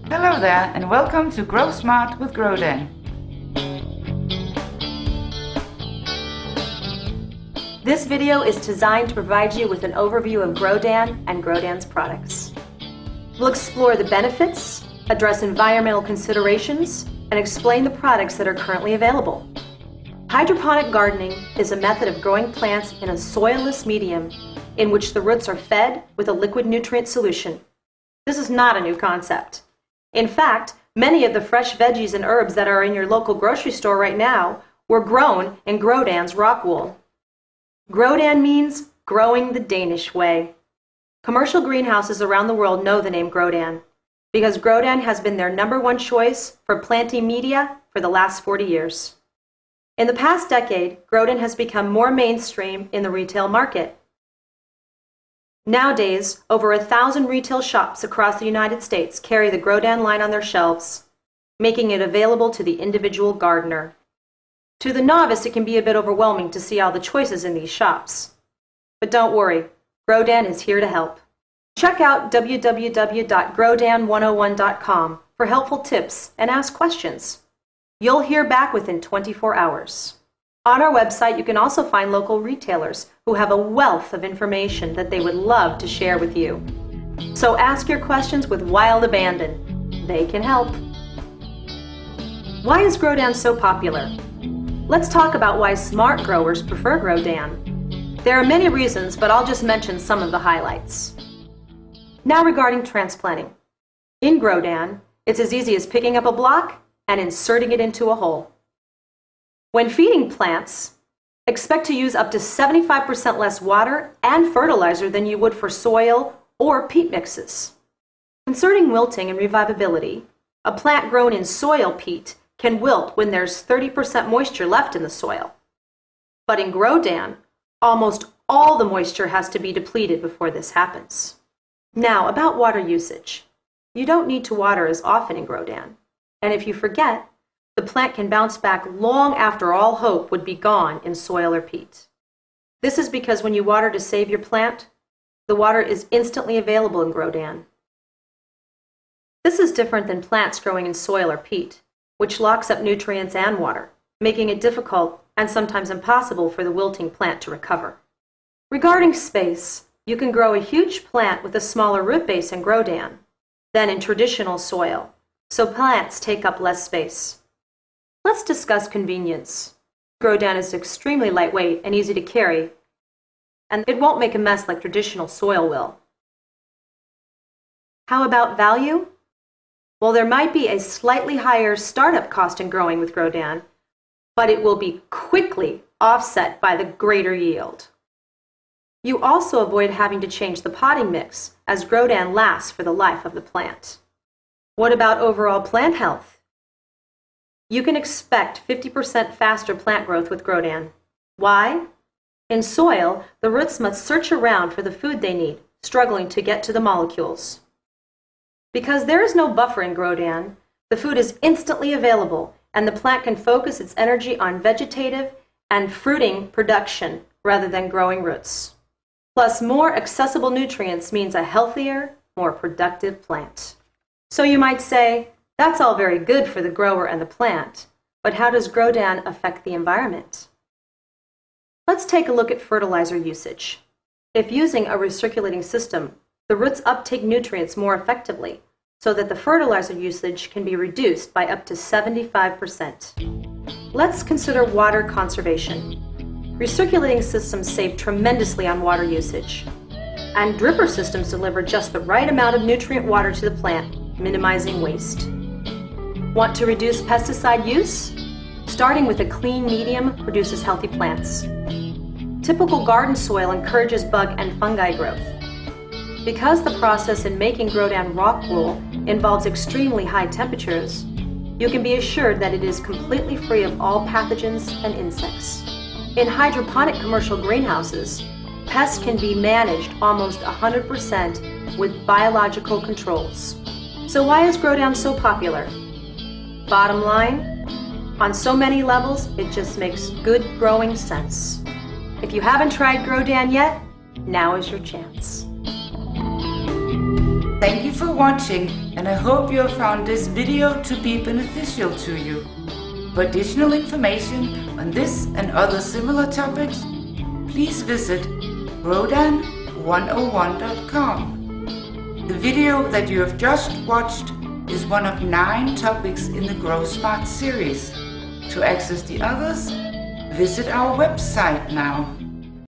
Hello there and welcome to Grow Smart with Grodan. This video is designed to provide you with an overview of Grodan and Grodan's products. We'll explore the benefits, address environmental considerations, and explain the products that are currently available. Hydroponic gardening is a method of growing plants in a soilless medium in which the roots are fed with a liquid nutrient solution. This is not a new concept. In fact, many of the fresh veggies and herbs that are in your local grocery store right now were grown in Grodan's rock wool. Grodan means growing the Danish way. Commercial greenhouses around the world know the name Grodan because Grodan has been their #1 choice for planting media for the last 40 years. In the past decade, Grodan has become more mainstream in the retail market. Nowadays, over 1,000 retail shops across the United States carry the Grodan line on their shelves, making it available to the individual gardener. To the novice, it can be a bit overwhelming to see all the choices in these shops. But don't worry, Grodan is here to help. Check out www.grodan101.com for helpful tips and ask questions. You'll hear back within 24 hours. On our website, you can also find local retailers who have a wealth of information that they would love to share with you. So ask your questions with wild abandon. They can help. Why is Grodan so popular? Let's talk about why smart growers prefer Grodan. There are many reasons, but I'll just mention some of the highlights. Now regarding transplanting. In Grodan, it's as easy as picking up a block and inserting it into a hole. When feeding plants, expect to use up to 75% less water and fertilizer than you would for soil or peat mixes. Concerning wilting and revivability, a plant grown in soil peat can wilt when there's 30% moisture left in the soil. But in Grodan, almost all the moisture has to be depleted before this happens. Now, about water usage. You don't need to water as often in Grodan. And if you forget, the plant can bounce back long after all hope would be gone in soil or peat. This is because when you water to save your plant, the water is instantly available in Grodan. This is different than plants growing in soil or peat, which locks up nutrients and water, making it difficult and sometimes impossible for the wilting plant to recover. Regarding space, you can grow a huge plant with a smaller root base in Grodan than in traditional soil, so plants take up less space. Let's discuss convenience. Grodan is extremely lightweight and easy to carry, and it won't make a mess like traditional soil will. How about value? Well, there might be a slightly higher startup cost in growing with Grodan, but it will be quickly offset by the greater yield. You also avoid having to change the potting mix, as Grodan lasts for the life of the plant. What about overall plant health? You can expect 50% faster plant growth with Grodan. Why? In soil, the roots must search around for the food they need, struggling to get to the molecules. Because there is no buffer in Grodan, the food is instantly available, and the plant can focus its energy on vegetative and fruiting production rather than growing roots. Plus, more accessible nutrients means a healthier, more productive plant. So you might say, that's all very good for the grower and the plant, but how does Grodan affect the environment? Let's take a look at fertilizer usage. If using a recirculating system, the roots uptake nutrients more effectively, so that the fertilizer usage can be reduced by up to 75%. Let's consider water conservation. Recirculating systems save tremendously on water usage, and dripper systems deliver just the right amount of nutrient water to the plant, minimizing waste. Want to reduce pesticide use? Starting with a clean medium produces healthy plants. Typical garden soil encourages bug and fungi growth. Because the process in making Grodan rock wool involves extremely high temperatures, you can be assured that it is completely free of all pathogens and insects. In hydroponic commercial greenhouses, pests can be managed almost 100% with biological controls. So why is Grodan so popular? Bottom line, on so many levels, it just makes good growing sense. If you haven't tried Grodan yet, now is your chance. Thank you for watching, and I hope you have found this video to be beneficial to you. For additional information on this and other similar topics, please visit Grodan.mp4.com. The video that you have just watched is one of 9 topics in the Grow Smart series. To access the others, visit our website now.